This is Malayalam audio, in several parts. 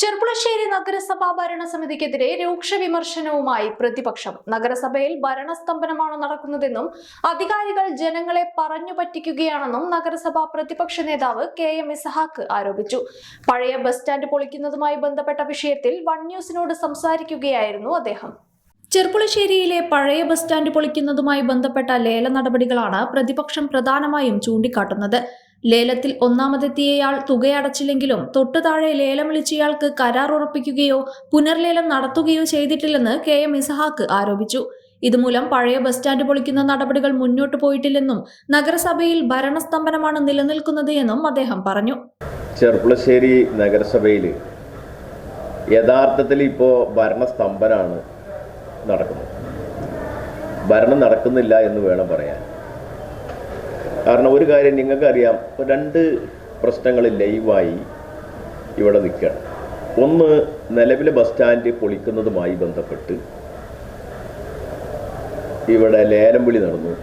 ചെർപ്പുളശ്ശേരി നഗരസഭാ ഭരണസമിതിക്കെതിരെ രൂക്ഷ വിമർശനവുമായി പ്രതിപക്ഷം. നഗരസഭയിൽ ഭരണസ്തംഭനമാണ് നടക്കുന്നതെന്നും അധികാരികൾ ജനങ്ങളെ പറഞ്ഞു പറ്റിക്കുകയാണെന്നും നഗരസഭാ പ്രതിപക്ഷ നേതാവ് KM ഇസഹാക്ക് ആരോപിച്ചു. പഴയ ബസ് സ്റ്റാൻഡ് പൊളിക്കുന്നതുമായി ബന്ധപ്പെട്ട വിഷയത്തിൽ വൺ ന്യൂസിനോട് സംസാരിക്കുകയായിരുന്നു അദ്ദേഹം. ചെർപ്പുളശ്ശേരിയിലെ പഴയ ബസ് സ്റ്റാൻഡ് പൊളിക്കുന്നതുമായി ബന്ധപ്പെട്ട ലേല നടപടികളാണ് പ്രതിപക്ഷം പ്രധാനമായും ചൂണ്ടിക്കാട്ടുന്നത്. ലേലത്തിൽ ഒന്നാമതെത്തിയയാൾ തുകയടച്ചില്ലെങ്കിലും തൊട്ടു താഴെ ലേലം വിളിച്ചയാൾക്ക് കരാർ ഉറപ്പിക്കുകയോ പുനർലേലം നടത്തുകയോ ചെയ്തിട്ടില്ലെന്ന് KM ഇസഹാക്ക് ആരോപിച്ചു. ഇതുമൂലം പഴയ ബസ് സ്റ്റാൻഡ് പൊളിക്കുന്ന നടപടികൾ മുന്നോട്ടു പോയിട്ടില്ലെന്നും നഗരസഭയിൽ ഭരണസ്തംഭനമാണ് നിലനിൽക്കുന്നത് എന്നും അദ്ദേഹം പറഞ്ഞു. ചെർപ്പുളശ്ശേരി നഗരസഭയിൽ യഥാർത്ഥത്തിൽ ഇപ്പോൾ ഭരണസ്തംഭനാണ് നടക്കുന്നത്. ഭരണം നടക്കുന്നില്ല എന്ന് വേണം പറയാൻ. കാരണം ഒരു കാര്യം നിങ്ങൾക്കറിയാം, രണ്ട് പ്രശ്നങ്ങൾ ലൈവായി ഇവിടെ നിൽക്കുകയാണ്. ഒന്ന്, നിലവിലെ ബസ് സ്റ്റാൻഡ് പൊളിക്കുന്നതുമായി ബന്ധപ്പെട്ട് ഇവിടെ ലേലം വിളി നടന്നു.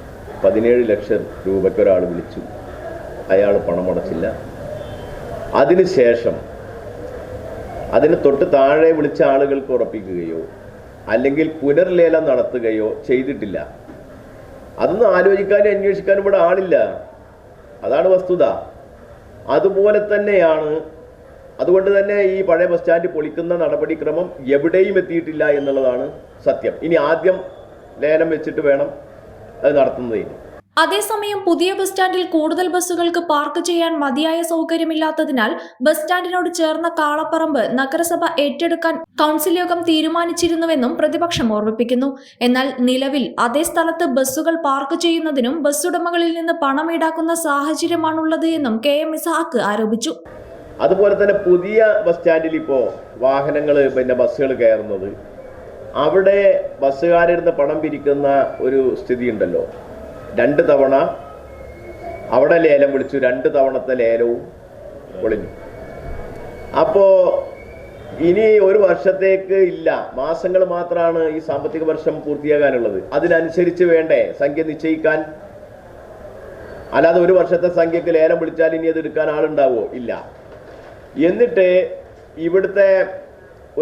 17 ലക്ഷം രൂപയ്ക്ക് ഒരാൾ വിളിച്ചു, അയാൾ പണമടച്ചില്ല. അതിനുശേഷം അതിന് തൊട്ട് താഴെ വിളിച്ച ആളുകൾക്ക് ഉറപ്പിക്കുകയോ അല്ലെങ്കിൽ പുനർലേലം നടത്തുകയോ ചെയ്തിട്ടില്ല. അതൊന്നും ആലോചിക്കാനും അന്വേഷിക്കാനും ഇവിടെ ആളില്ല. അതാണ് വസ്തുത. അതുപോലെ തന്നെയാണ്. അതുകൊണ്ട് തന്നെ ഈ പഴയ ബസ് സ്റ്റാൻഡ് പൊളിക്കുന്ന നടപടിക്രമം എവിടെയും എത്തിയിട്ടില്ല എന്നുള്ളതാണ് സത്യം. ഇനി ആദ്യം ലേലം വെച്ചിട്ട് വേണം അത് നടത്തുന്നതിന്. അതേസമയം പുതിയ ബസ് സ്റ്റാൻഡിൽ കൂടുതൽ ബസ്സുകൾക്ക് പാർക്ക് ചെയ്യാൻ മതിയായ സൗകര്യമില്ലാത്തതിനാൽ ബസ് സ്റ്റാൻഡിനോട് ചേർന്ന കാളപ്പറമ്പ് നഗരസഭ ഏറ്റെടുക്കാൻ കൗൺസിൽ യോഗം തീരുമാനിച്ചിരുന്നുവെന്നും പ്രതിപക്ഷം ഓർമ്മിപ്പിക്കുന്നു. എന്നാൽ നിലവിൽ അതേ സ്ഥലത്ത് ബസ്സുകൾ പാർക്ക് ചെയ്യുന്നതിനും ബസ്സുടമകളിൽ നിന്ന് പണം ഈടാക്കുന്ന സാഹചര്യമാണുള്ളത് എന്നും KM ഇസഹാക്ക് ആരോപിച്ചു. അതുപോലെ തന്നെ പുതിയ ബസ് സ്റ്റാൻഡിൽ ഇപ്പോൾ വാഹനങ്ങൾ ബസ്സുകൾ കയറുന്നത്, അവിടെ ബസ്സുകാരിരുന്ന് പണം പിരിക്കുന്ന ഒരു സ്ഥിതി ഉണ്ടല്ലോ. 2 തവണ അവിടെ ലേലം വിളിച്ചു, 2 തവണത്തെ ലേലവും പൊളിഞ്ഞു. അപ്പോൾ ഇനി ഒരു വർഷത്തേക്ക് ഇല്ല, മാസങ്ങൾ മാത്രമാണ് ഈ സാമ്പത്തിക വർഷം പൂർത്തിയാകാനുള്ളത്. അതിനനുസരിച്ച് വേണ്ടേ സംഖ്യ നിശ്ചയിക്കാൻ? അല്ലാതെ ഒരു വർഷത്തെ സംഖ്യക്ക് ലേലം വിളിച്ചാൽ ഇനി അത് എടുക്കാൻ ആളുണ്ടാവോ? ഇല്ല. എന്നിട്ട് ഇവിടുത്തെ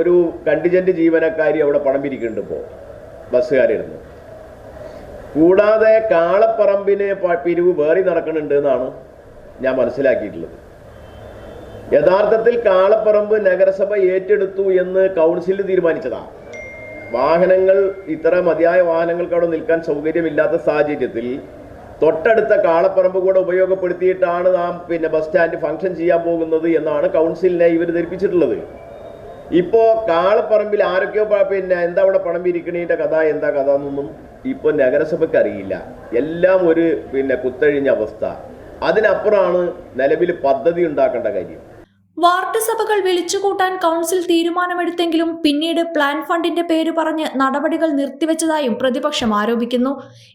ഒരു കണ്ടിജന്റ് ജീവനക്കാരി അവിടെ പണം പിരിക്കുന്നുണ്ട്. ഇപ്പോൾ ബസ്സുകാരിരുന്നു. കൂടാതെ കാളപ്പറമ്പിന് പിരിവ് വേറി നടക്കുന്നുണ്ട് എന്നാണ് ഞാൻ മനസ്സിലാക്കിയിട്ടുള്ളത്. യഥാർത്ഥത്തിൽ കാളപ്പറമ്പ് നഗരസഭ ഏറ്റെടുത്തു എന്ന് കൗൺസിൽ തീരുമാനിച്ചതാണ്. വാഹനങ്ങൾ മതിയായ വാഹനങ്ങൾക്ക് അവിടെ നിൽക്കാൻ സൗകര്യമില്ലാത്ത സാഹചര്യത്തിൽ തൊട്ടടുത്ത കാളപ്പറമ്പ് കൂടെ ഉപയോഗപ്പെടുത്തിയിട്ടാണ് നാം ബസ് സ്റ്റാൻഡ് ഫംഗ്ഷൻ ചെയ്യാൻ പോകുന്നത് എന്നാണ് കൗൺസിലിനെ ഇവർ ധരിപ്പിച്ചിട്ടുള്ളത്. ഇപ്പോൾ കാളപ്പറമ്പിൽ ആരൊക്കെയോ എന്താ അവിടെ പണം പിരിക്കണീൻ്റെ കഥ എന്നൊന്നും ഇപ്പോൾ നഗരസഭയ്ക്ക് അറിയില്ല. എല്ലാം ഒരു കുത്തഴിഞ്ഞ അവസ്ഥ. അതിനപ്പുറമാണ് നിലവിൽ പദ്ധതി ഉണ്ടാക്കേണ്ട കാര്യം. വാർഡ് സഭകൾ വിളിച്ചുകൂട്ടാൻ കൗൺസിൽ തീരുമാനമെടുത്തെങ്കിലും പിന്നീട് പ്ലാൻ ഫണ്ടിന്റെ പേര് പറഞ്ഞ് നടപടികൾ നിർത്തിവെച്ചതായും പ്രതിപക്ഷം ആരോപിക്കുന്നു.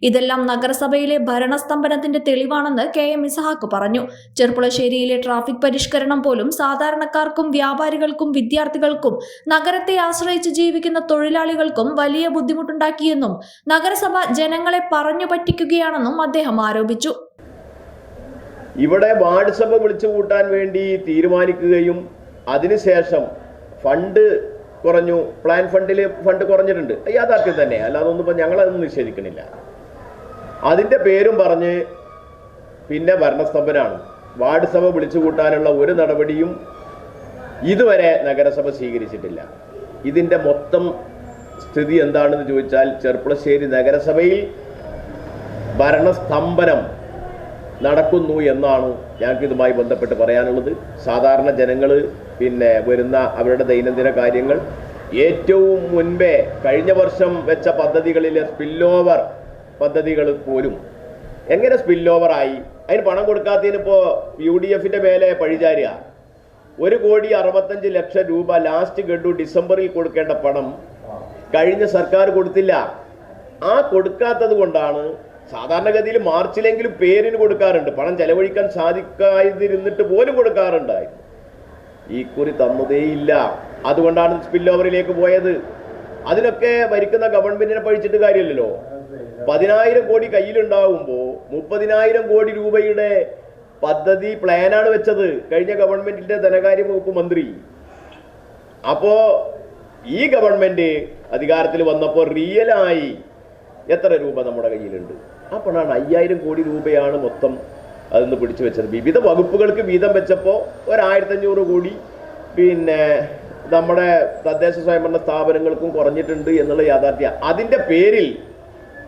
ഇതെല്ലാം നഗരസഭയിലെ ഭരണസ്തംഭനത്തിന്റെ തെളിവാണെന്ന് KM ഇസഹാക്ക് പറഞ്ഞു. ചെർപ്പുളശ്ശേരിയിലെ ട്രാഫിക് പരിഷ്കരണം പോലും സാധാരണക്കാർക്കും വ്യാപാരികൾക്കും വിദ്യാർത്ഥികൾക്കും നഗരത്തെ ആശ്രയിച്ച് ജീവിക്കുന്ന തൊഴിലാളികൾക്കും വലിയ ബുദ്ധിമുട്ടുണ്ടാക്കിയെന്നും നഗരസഭ ജനങ്ങളെ പറഞ്ഞു പറ്റിക്കുകയാണെന്നും അദ്ദേഹം ആരോപിച്ചു. ഇവിടെ വാർഡ് സഭ വിളിച്ചു കൂട്ടാൻ വേണ്ടി തീരുമാനിക്കുകയും അതിനുശേഷം ഫണ്ട് കുറഞ്ഞു, പ്ലാൻ ഫണ്ടിൽ ഫണ്ട് കുറഞ്ഞിട്ടുണ്ട്, യാഥാർത്ഥ്യം തന്നെ, അല്ലാതെ ഒന്നും ഇപ്പം ഞങ്ങളതൊന്നും നിഷേധിക്കണില്ല. അതിൻ്റെ പേരും പറഞ്ഞ് പിന്നെ ഭരണസ്തംഭനാണ്. വാർഡ് സഭ വിളിച്ചു കൂട്ടാനുള്ള ഒരു നടപടിയും ഇതുവരെ നഗരസഭ സ്വീകരിച്ചിട്ടില്ല. ഇതിൻ്റെ മൊത്തം സ്ഥിതി എന്താണെന്ന് ചോദിച്ചാൽ ചെർപ്പുളശ്ശേരി നഗരസഭയിൽ ഭരണസ്തംഭനം നടക്കുന്നു എന്നാണ് ഞങ്ങൾക്ക് ഇതുമായി ബന്ധപ്പെട്ട് പറയാനുള്ളത്. സാധാരണ ജനങ്ങൾ വരുന്ന അവരുടെ ദൈനംദിന കാര്യങ്ങൾ ഏറ്റവും മുൻപേ കഴിഞ്ഞ വർഷം വെച്ച പദ്ധതികളിലെ സ്പില്ലോവർ പദ്ധതികൾ പോലും എങ്ങനെ സ്പില്ലോവറായി? അതിന് പണം കൊടുക്കാത്തതിനിപ്പോൾ UDFന്റെ മേലെ പഴിചാരുക. 1,65,00,000 രൂപ ലാസ്റ്റ് ഗഡു ഡിസംബറിൽ കൊടുക്കേണ്ട പണം കഴിഞ്ഞ സർക്കാർ കൊടുത്തില്ല. ആ കൊടുക്കാത്തത് കൊണ്ടാണ് സാധാരണഗതിയിൽ മാർച്ചിലെങ്കിലും പേരിന് കൊടുക്കാറുണ്ട്, പണം ചെലവഴിക്കാൻ സാധിക്കാതിരുന്നിട്ട് പോലും കൊടുക്കാറുണ്ടായിരുന്നു. ഈ കുറി തന്നതേയില്ല. അതുകൊണ്ടാണ് സ്പില്ലോവറിലേക്ക് പോയത്. അതിനൊക്കെ ഭരിക്കുന്ന ഗവൺമെന്റിനെ പഴിച്ചിട്ട് കാര്യമില്ലല്ലോ. 10,000 കോടി കയ്യിലുണ്ടാകുമ്പോൾ 30,000 കോടി രൂപയുടെ പദ്ധതി പ്ലാനാണ് വെച്ചത് കഴിഞ്ഞ ഗവൺമെന്റിന്റെ ധനകാര്യ വകുപ്പ് മന്ത്രി. അപ്പോൾ ഈ ഗവൺമെൻറ് അധികാരത്തിൽ വന്നപ്പോൾ റിയലായി എത്ര രൂപ നമ്മുടെ കയ്യിലുണ്ട്? ആ പണമാണ് 5000 കോടി രൂപയാണ് മൊത്തം അതിന്ന് പിടിച്ചു വെച്ചത്. വിവിധ വകുപ്പുകൾക്ക് വീതം വെച്ചപ്പോൾ 1500 കോടി പിന്നെ നമ്മുടെ തദ്ദേശ സ്വയംഭരണ സ്ഥാപനങ്ങൾക്കും കുറഞ്ഞിട്ടുണ്ട് എന്നുള്ള യാഥാർത്ഥ്യം. അതിൻ്റെ പേരിൽ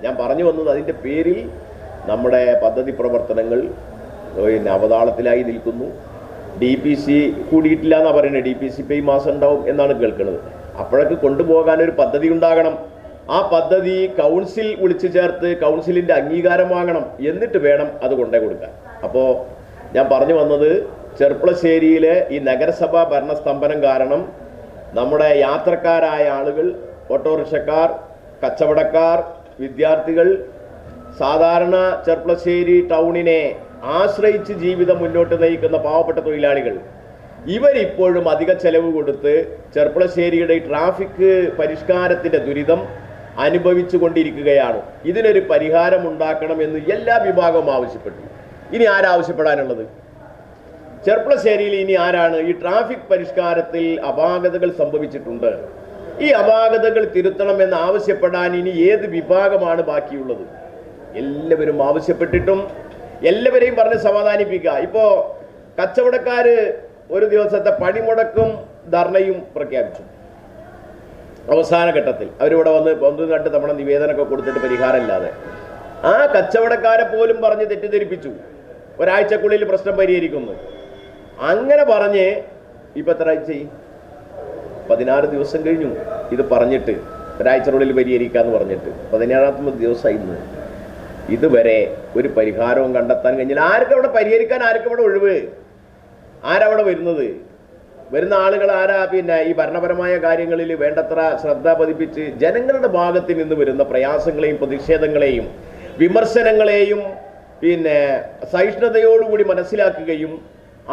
ഞാൻ പറഞ്ഞു വന്നത്, അതിൻ്റെ പേരിൽ നമ്മുടെ പദ്ധതി പ്രവർത്തനങ്ങൾ പിന്നെ അവതാളത്തിലായി നിൽക്കുന്നു. DPC കൂടിയിട്ടില്ല എന്നാണ് പറയുന്നത്. DPC ഇപ്പോൾ ഈ മാസം ഉണ്ടാവും എന്നാണ് കേൾക്കുന്നത്. അപ്പോഴൊക്കെ കൊണ്ടുപോകാനൊരു പദ്ധതി ഉണ്ടാകണം. ആ പദ്ധതി കൗൺസിൽ വിളിച്ചു ചേർത്ത് കൗൺസിലിൻ്റെ അംഗീകാരം വാങ്ങണം. എന്നിട്ട് വേണം അത് കൊണ്ടേ കൊടുക്കാൻ. അപ്പോൾ ഞാൻ പറഞ്ഞു വന്നത്, ചെർപ്പളശ്ശേരിയിലെ ഈ നഗരസഭാ ഭരണസ്തംഭനം കാരണം നമ്മുടെ യാത്രക്കാരായ ആളുകൾ, ഓട്ടോറിക്ഷക്കാർ, കച്ചവടക്കാർ, വിദ്യാർത്ഥികൾ, സാധാരണ ചെർപ്പളശ്ശേരി ടൗണിനെ ആശ്രയിച്ച് ജീവിതം മുന്നോട്ട് നയിക്കുന്ന പാവപ്പെട്ട തൊഴിലാളികൾ, ഇവരിപ്പോഴും അധിക ചെലവ് കൊടുത്ത് ചെർപ്പളശ്ശേരിയുടെ ട്രാഫിക് പരിഷ്കാരത്തിൻ്റെ ദുരിതം അനുഭവിച്ചു കൊണ്ടിരിക്കുകയാണ്. ഇതിനൊരു പരിഹാരം ഉണ്ടാക്കണമെന്ന് എല്ലാ വിഭാഗവും ആവശ്യപ്പെട്ടു. ഇനി ആരാവശ്യപ്പെടാനുള്ളത്? ചെർപ്പളശ്ശേരിയിൽ ഇനി ആരാണ്? ഈ ട്രാഫിക് പരിഷ്കാരത്തിൽ അപാകതകൾ സംഭവിച്ചിട്ടുണ്ട്, ഈ അപാകതകൾ തിരുത്തണമെന്ന് ആവശ്യപ്പെടാൻ ഇനി ഏത് വിഭാഗമാണ് ബാക്കിയുള്ളത്? എല്ലാവരും ആവശ്യപ്പെട്ടിട്ടും എല്ലാവരെയും പറഞ്ഞ് സമാധാനിപ്പിക്കുക. ഇപ്പോൾ കച്ചവടക്കാർ ഒരു ദിവസത്തെ പണിമുടക്കും ധർണയും പ്രഖ്യാപിച്ചു. അവസാന ഘട്ടത്തിൽ അവരിവിടെ വന്ന് 1-2 തവണ നിവേദനമൊക്കെ കൊടുത്തിട്ട് പരിഹാരമില്ലാതെ ആ കച്ചവടക്കാരെ പോലും പറഞ്ഞ് തെറ്റിദ്ധരിപ്പിച്ചു. ഒരാഴ്ചക്കുള്ളിൽ പ്രശ്നം പരിഹരിക്കുന്നു അങ്ങനെ പറഞ്ഞ് ഇപ്പം എത്ര ആഴ്ചയായി? 16 ദിവസം കഴിഞ്ഞു ഇത് പറഞ്ഞിട്ട്, ഒരാഴ്ചക്കുള്ളിൽ പരിഹരിക്കാമെന്ന് പറഞ്ഞിട്ട്. 17ാമത്തെ ദിവസമായി ഇന്ന്. ഇതുവരെ ഒരു പരിഹാരവും കണ്ടെത്താൻ കഴിഞ്ഞില്ല. ആർക്കും അവിടെ പരിഹരിക്കാൻ, ആർക്കും അവിടെ ഒഴിവ്? ആരവിടെ വരുന്നത്? വരുന്ന ആളുകൾ ആരാ? പിന്നെ ഈ ഭരണപരമായ കാര്യങ്ങളിൽ വേണ്ടത്ര ശ്രദ്ധ പതിപ്പിച്ച് ജനങ്ങളുടെ ഭാഗത്ത് നിന്ന് വരുന്ന പ്രയാസങ്ങളെയും പ്രതിഷേധങ്ങളെയും വിമർശനങ്ങളെയും പിന്നെ സഹിഷ്ണുതയോടുകൂടി മനസ്സിലാക്കുകയും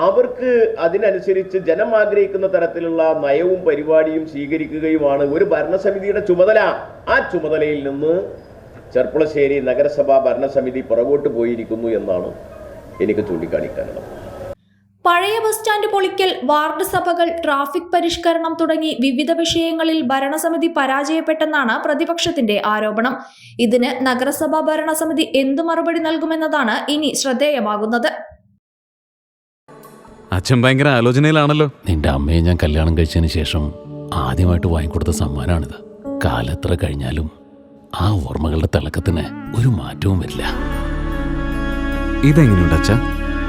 അവർക്ക് അതിനനുസരിച്ച് ജനം ആഗ്രഹിക്കുന്ന തരത്തിലുള്ള നയവും പരിപാടിയും സ്വീകരിക്കുകയുമാണ് ഒരു ഭരണസമിതിയുടെ ചുമതല. ആ ചുമതലയിൽ നിന്ന് ചെർപ്പളശ്ശേരി നഗരസഭാ ഭരണസമിതി പുറകോട്ട് പോയിരിക്കുന്നു എന്നാണ് എനിക്ക് ചൂണ്ടിക്കാണിക്കാനുള്ളത്. പഴയ ബസ് സ്റ്റാൻഡ് പൊളിക്കൽ, വാർഡ് സഭകൾ, ട്രാഫിക് പരിഷ്കരണം തുടങ്ങി വിവിധ വിഷയങ്ങളിൽ ഭരണസമിതി പരാജയപ്പെട്ടെന്നാണ് പ്രതിപക്ഷത്തിന്റെ ആരോപണം. ഇതിന് നഗരസഭാ ഭരണസമിതി എന്തു മറുപടി നൽകുമെന്നതാണ് ഇനി ശ്രദ്ധേയമാകുന്നത്. അച്ഛൻ ഭയങ്കര ആലോചനയിലാണല്ലോ. നിന്റെ അമ്മയെ ഞാൻ കല്യാണം കഴിച്ചതിന് ശേഷം ആദ്യമായിട്ട് വാങ്ങിക്കൊടുത്ത സമ്മാനമാണിത്. കാലെത്ര കഴിഞ്ഞാലും ആ ഓർമ്മകളുടെ തിളക്കത്തിന് ഒരു മാറ്റവും വരില്ല. ഇതെങ്ങനെയുണ്ട് അച്ഛാ?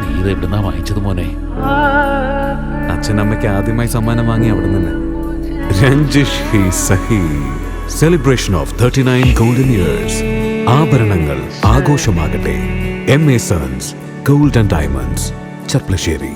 നീ ഇത് എവിടുന്നാ വാങ്ങിച്ചത് മോനെ? അച്ഛൻ അമ്മയ്ക്ക് ആദ്യമായി സമ്മാനം വാങ്ങി അവിടെ നിന്ന്. രഞ്ജിഷ് ഹി സഹി. Celebration of 39 golden years. ആഭരണങ്ങൾ ആഘോഷമാകട്ടെ. MA sons gold and diamonds, Cherpulassery.